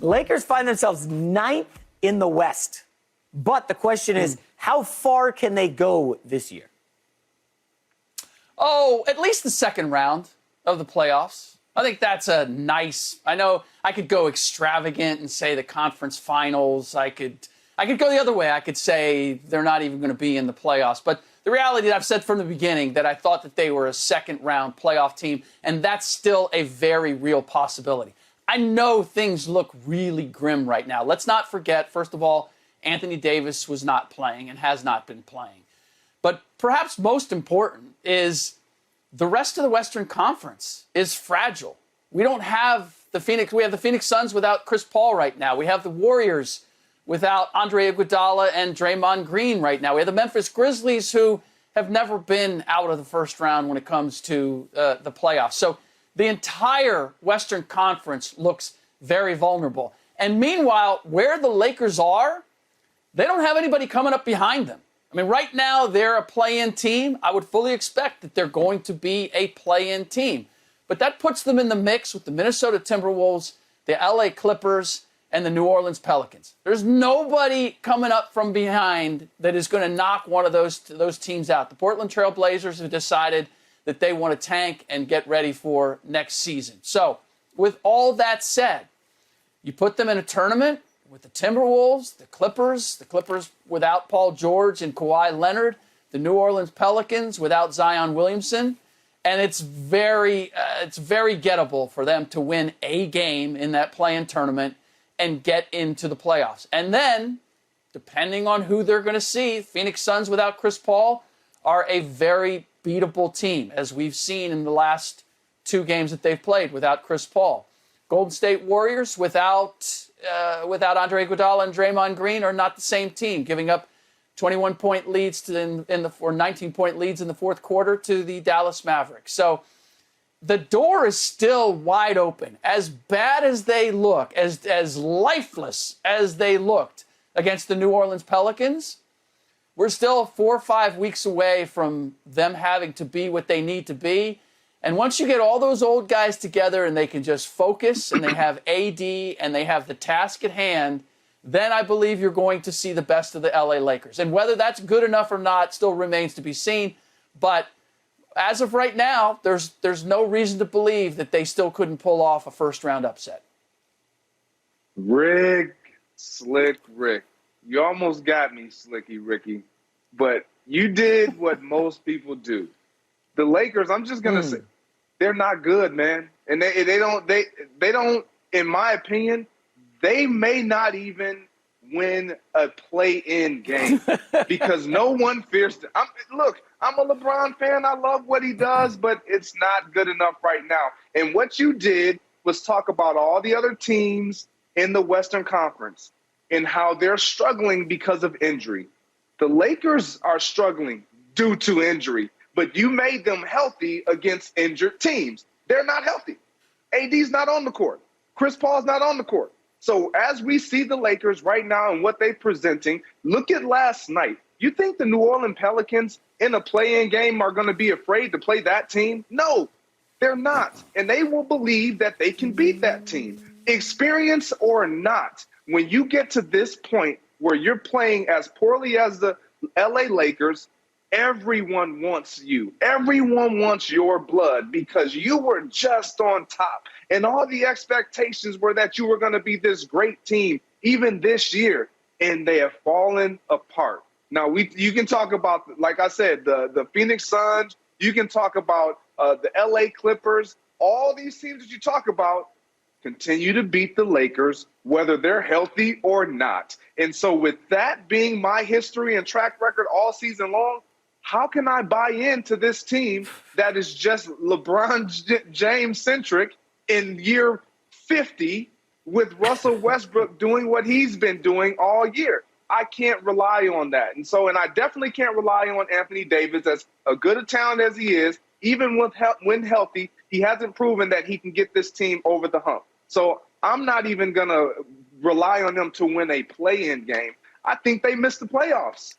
Lakers find themselves 9th in the West. But the question is, how far can they go this year? Oh, at least the second round of the playoffs. I think that's a nice. I know I could go extravagant and say the conference finals. I could go the other way. I could say they're not even going to be in the playoffs. But the reality that I've said from the beginning that I thought that they were a second round playoff team, and that's still a very real possibility. I know things look really grim right now. Let's not forget, first of all, Anthony Davis was not playing and has not been playing. But perhaps most important is the rest of the Western Conference is fragile. We don't have the Phoenix. We have the Phoenix Suns without Chris Paul right now. We have the Warriors without Andre Iguodala and Draymond Green right now. We have the Memphis Grizzlies, who have never been out of the first round when it comes to the playoffs. So the entire Western Conference looks very vulnerable. And meanwhile, where the Lakers are, they don't have anybody coming up behind them. I mean, right now, they're a play-in team. I would fully expect that they're going to be a play-in team. But that puts them in the mix with the Minnesota Timberwolves, the LA Clippers, and the New Orleans Pelicans. There's nobody coming up from behind that is going to knock one of those teams out. The Portland Trail Blazers have decided that they want to tank and get ready for next season. So, with all that said, you put them in a tournament with the Timberwolves, the Clippers without Paul George and Kawhi Leonard, the New Orleans Pelicans without Zion Williamson, and it's very gettable for them to win a game in that play-in tournament and get into the playoffs. And then, depending on who they're going to see, Phoenix Suns without Chris Paul are a very beatable team, as we've seen in the last 2 games that they've played without Chris Paul. Golden State Warriors without Andre Iguodala and Draymond Green are not the same team, giving up 21-point leads or 19-point leads in the fourth quarter to the Dallas Mavericks. So the door is still wide open. As bad as they look, as lifeless as they looked against the New Orleans Pelicans, we're still 4 or 5 weeks away from them having to be what they need to be. And once you get all those old guys together and they can just focus and they have AD and they have the task at hand, then I believe you're going to see the best of the LA Lakers. And whether that's good enough or not still remains to be seen. But as of right now, there's no reason to believe that they still couldn't pull off a first-round upset. Slick Rick. You almost got me, Slicky Ricky. But you did what most people do. The Lakers, I'm just going to say, they're not good, man. And they don't, in my opinion, they may not even win a play-in game because no one fears to. Look, I'm a LeBron fan. I love what he does, but it's not good enough right now. And what you did was talk about all the other teams in the Western Conference and how they're struggling because of injury. The Lakers are struggling due to injury, but you made them healthy against injured teams. They're not healthy. AD's not on the court. Chris Paul's not on the court. So as we see the Lakers right now and what they're presenting, look at last night. You think the New Orleans Pelicans in a play-in game are going to be afraid to play that team? No, they're not. And they will believe that they can beat that team. Experience or not, when you get to this point where you're playing as poorly as the LA Lakers, everyone wants you. Everyone wants your blood because you were just on top. And all the expectations were that you were going to be this great team, even this year. And they have fallen apart. Now, you can talk about, like I said, the Phoenix Suns. You can talk about the LA Clippers. All these teams that you talk about continue to beat the Lakers, whether they're healthy or not. And so with that being my history and track record all season long, how can I buy into this team that is just LeBron James-centric in year 50 with Russell Westbrook doing what he's been doing all year? I can't rely on that. And I definitely can't rely on Anthony Davis, as a good a talent as he is. Even when healthy, he hasn't proven that he can get this team over the hump. So I'm not even going to rely on them to win a play-in game. I think they missed the playoffs.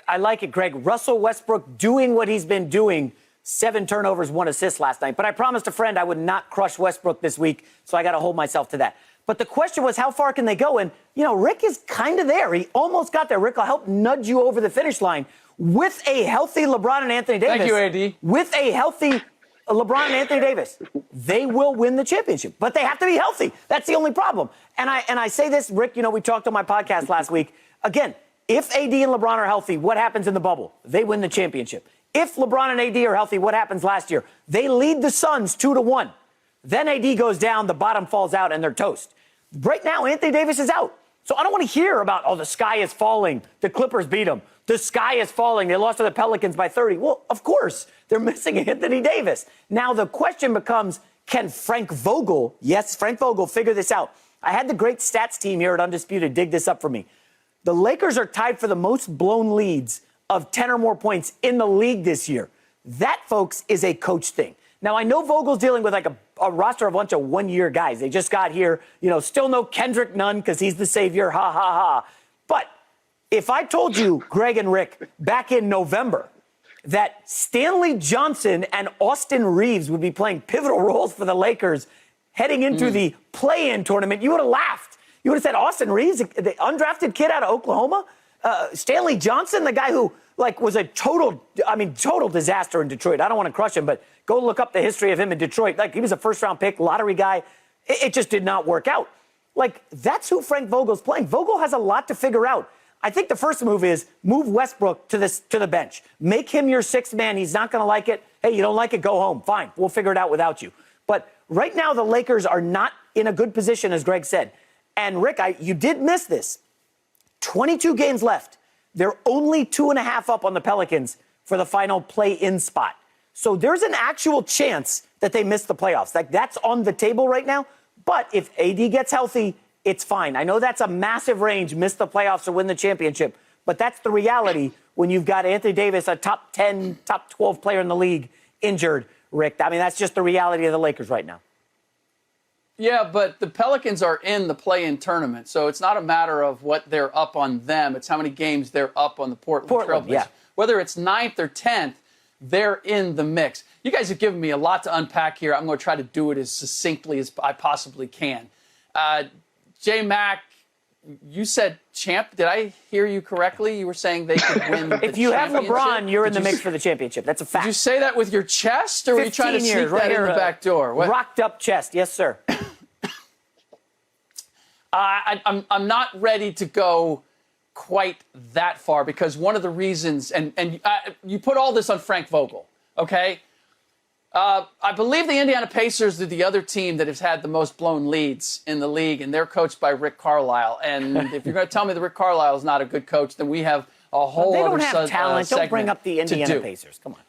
I like it, Greg. Russell Westbrook doing what he's been doing. 7 turnovers, 1 assist last night. But I promised a friend I would not crush Westbrook this week, so I got to hold myself to that. But the question was, how far can they go? And, Rick is kind of there. He almost got there. Rick will help nudge you over the finish line with a healthy LeBron and Anthony Davis. Thank you, AD. With a healthy LeBron and Anthony Davis, they will win the championship. But they have to be healthy. That's the only problem. And I say this, Rick, we talked on my podcast last week. Again, if AD and LeBron are healthy, what happens in the bubble? They win the championship. If LeBron and AD are healthy, what happens last year? They lead the Suns 2-1. Then AD goes down, the bottom falls out, and they're toast. Right now, Anthony Davis is out. So I don't want to hear about, the sky is falling. The Clippers beat them. The sky is falling. They lost to the Pelicans by 30. Well, of course, they're missing Anthony Davis. Now the question becomes, can Frank Vogel, yes, Frank Vogel, figure this out? I had the great stats team here at Undisputed dig this up for me. The Lakers are tied for the most blown leads of 10 or more points in the league this year. That, folks, is a coach thing. Now, I know Vogel's dealing with a roster of a bunch of one-year guys. They just got here, still no Kendrick Nunn because he's the savior, ha, ha, ha. But if I told you, Greg and Rick, back in November, that Stanley Johnson and Austin Reeves would be playing pivotal roles for the Lakers heading into the play-in tournament, you would have laughed. You would have said, Austin Reeves, the undrafted kid out of Oklahoma? Stanley Johnson, the guy who, was a total disaster in Detroit. I don't want to crush him, but go look up the history of him in Detroit. He was a first-round pick, lottery guy. It just did not work out. That's who Frank Vogel's playing. Vogel has a lot to figure out. I think the first move is move Westbrook to the bench. Make him your sixth man. He's not going to like it. Hey, you don't like it? Go home. Fine. We'll figure it out without you. But right now, the Lakers are not in a good position, as Greg said. And, Rick, you did miss this. 22 games left. They're only 2.5 up on the Pelicans for the final play-in spot. So there's an actual chance that they miss the playoffs. That's on the table right now. But if AD gets healthy, it's fine. I know that's a massive range, miss the playoffs or win the championship. But that's the reality when you've got Anthony Davis, a top 10, top 12 player in the league, injured, Rick. That's just the reality of the Lakers right now. Yeah, but the Pelicans are in the play-in tournament, so it's not a matter of what they're up on them. It's how many games they're up on the Portland Trailblazers. Yeah. Whether it's 9th or 10th, they're in the mix. You guys have given me a lot to unpack here. I'm going to try to do it as succinctly as I possibly can. J-Mac, you said champ. Did I hear you correctly? You were saying they could win the If you have championship? LeBron, you're in the mix for the championship. That's a fact. Did you say that with your chest, or were you trying to sneak that in the back door? What? Rocked up chest. Yes, sir. I'm not ready to go quite that far because one of the reasons, and you put all this on Frank Vogel, okay? I believe the Indiana Pacers are the other team that has had the most blown leads in the league, and they're coached by Rick Carlisle. And if you're going to tell me that Rick Carlisle is not a good coach, then we have a whole they other don't have talent. Don't bring up the Indiana Pacers. Come on.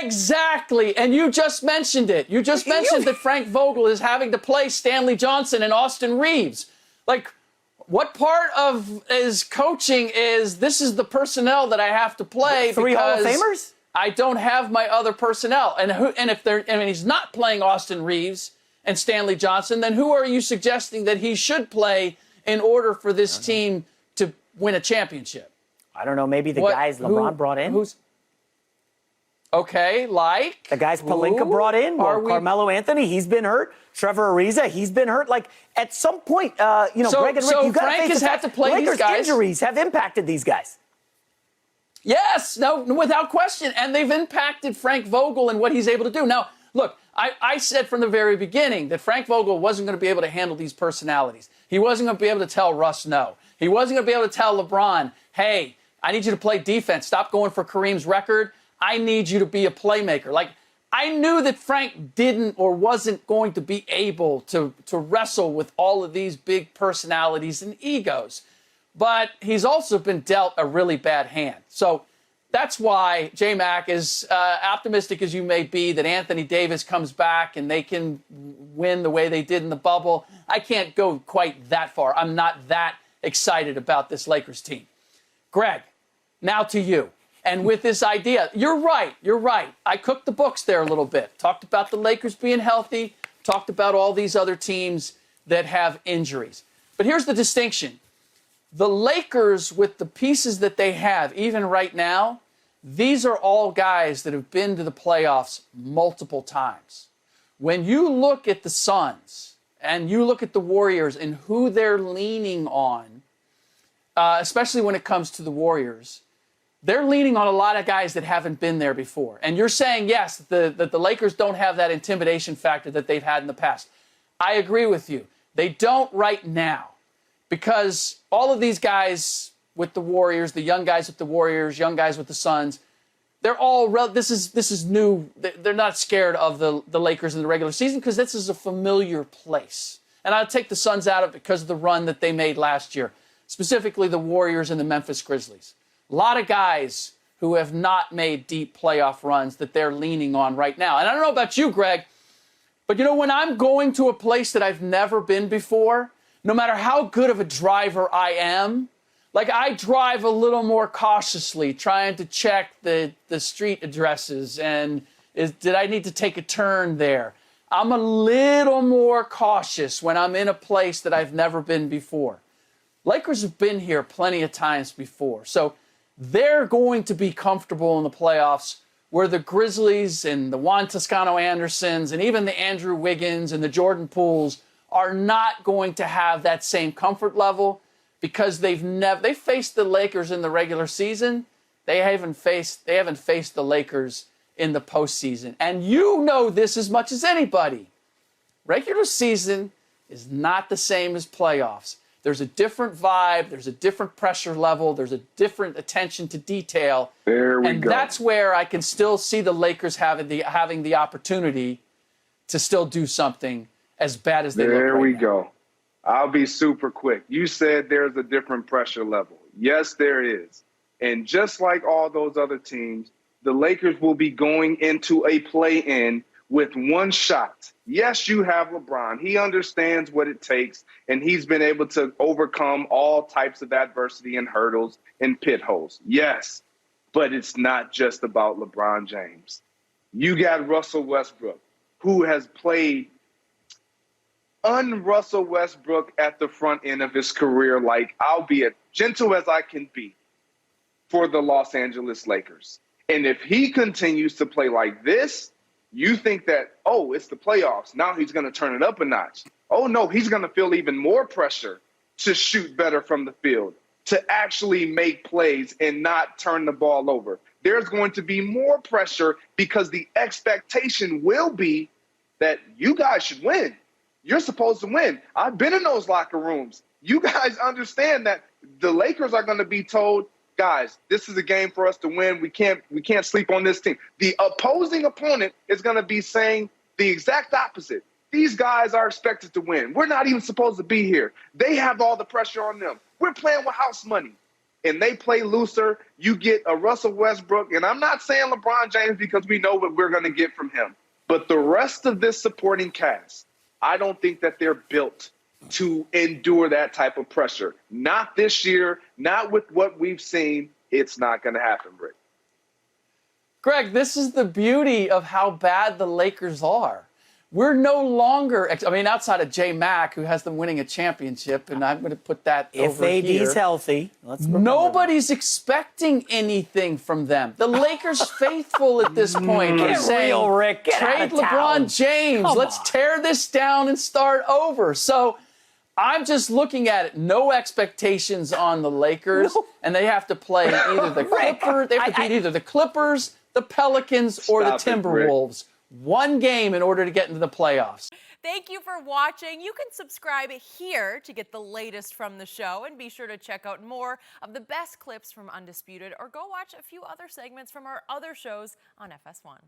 Exactly. And you just mentioned it. You just mentioned that Frank Vogel is having to play Stanley Johnson and Austin Reeves. What part of his coaching is this is the personnel that I have to play? Three Hall of Famers? I don't have my other personnel. And if he's not playing Austin Reeves and Stanley Johnson, then who are you suggesting that he should play in order for this team to win a championship? I don't know. Maybe the guys LeBron brought in? Okay, like? The guys Pelinka brought in? Carmelo Anthony, he's been hurt. Trevor Ariza, he's been hurt. At some point, Greg and Rick, you got to face has had to play Lakers these guys. Injuries have impacted these guys. Yes, no, without question. And they've impacted Frank Vogel and what he's able to do. Now, look, I said from the very beginning that Frank Vogel wasn't going to be able to handle these personalities. He wasn't going to be able to tell Russ no. He wasn't going to be able to tell LeBron, hey, I need you to play defense. Stop going for Kareem's record. I need you to be a playmaker. I knew that Frank didn't or wasn't going to be able to wrestle with all of these big personalities and egos. But he's also been dealt a really bad hand. So that's why J-Mac, as optimistic as you may be, that Anthony Davis comes back and they can win the way they did in the bubble. I can't go quite that far. I'm not that excited about this Lakers team. Greg, now to you. And with this idea, you're right. I cooked the books there a little bit. Talked about the Lakers being healthy. Talked about all these other teams that have injuries. But here's the distinction. The Lakers, with the pieces that they have, even right now, these are all guys that have been to the playoffs multiple times. When you look at the Suns and you look at the Warriors and who they're leaning on, especially when it comes to the Warriors, they're leaning on a lot of guys that haven't been there before. And you're saying, yes, that the Lakers don't have that intimidation factor that they've had in the past. I agree with you. They don't right now, because all of these guys with the Warriors, the young guys with the Warriors, young guys with the Suns, they're all this is new. They're not scared of the Lakers in the regular season because this is a familiar place. And I'll take the Suns out of it because of the run that they made last year, specifically the Warriors and the Memphis Grizzlies. A lot of guys who have not made deep playoff runs that they're leaning on right now. And I don't know about you, Greg, but when I'm going to a place that I've never been before, no matter how good of a driver I am, like I drive a little more cautiously, trying to check the street addresses and did I need to take a turn there? I'm a little more cautious when I'm in a place that I've never been before. Lakers have been here plenty of times before, so they're going to be comfortable in the playoffs where the Grizzlies and the Juan Toscano Andersons and even the Andrew Wiggins and the Jordan Pooles are not going to have that same comfort level because they faced the Lakers in the regular season. They haven't faced the Lakers in the postseason. And you know this as much as anybody. Regular season is not the same as playoffs. There's a different vibe. There's a different pressure level. There's a different attention to detail. There we go. And that's where I can still see the Lakers having the opportunity to still do something as bad as they look right now. There we go. I'll be super quick. You said there's a different pressure level. Yes, there is. And just like all those other teams, the Lakers will be going into a play-in with one shot. Yes, you have LeBron. He understands what it takes, and he's been able to overcome all types of adversity and hurdles and pit holes. Yes, but it's not just about LeBron James. You got Russell Westbrook, who has played un-Russell Westbrook at the front end of his career, like I'll be as gentle as I can be for the Los Angeles Lakers. And if he continues to play like this, you think that, oh, it's the playoffs. Now he's going to turn it up a notch. Oh, no, he's going to feel even more pressure to shoot better from the field, to actually make plays and not turn the ball over. There's going to be more pressure because the expectation will be that you guys should win. You're supposed to win. I've been in those locker rooms. You guys understand that the Lakers are going to be told, guys, this is a game for us to win. We can't sleep on this team. The opposing opponent is going to be saying the exact opposite. These guys are expected to win. We're not even supposed to be here. They have all the pressure on them. We're playing with house money. And they play looser. You get a Russell Westbrook. And I'm not saying LeBron James because we know what we're going to get from him. But the rest of this supporting cast, I don't think that they're built to endure that type of pressure. Not this year, not with what we've seen. It's not going to happen, Rick. Greg, this is the beauty of how bad the Lakers are. We're no longer, outside of J Mac, who has them winning a championship, and I'm going to put that over here. If AD's healthy, let's remember. Nobody's expecting anything from them. The Lakers faithful at this point are saying, real, Rick. Get trade out of town. LeBron James. Let's tear this down and start over. So I'm just looking at it. No expectations on the Lakers, and they have to play either the Clippers. They have to beat either the Clippers, the Pelicans, or the Timberwolves. One game in order to get into the playoffs. Thank you for watching. You can subscribe here to get the latest from the show, and be sure to check out more of the best clips from Undisputed, or go watch a few other segments from our other shows on FS1.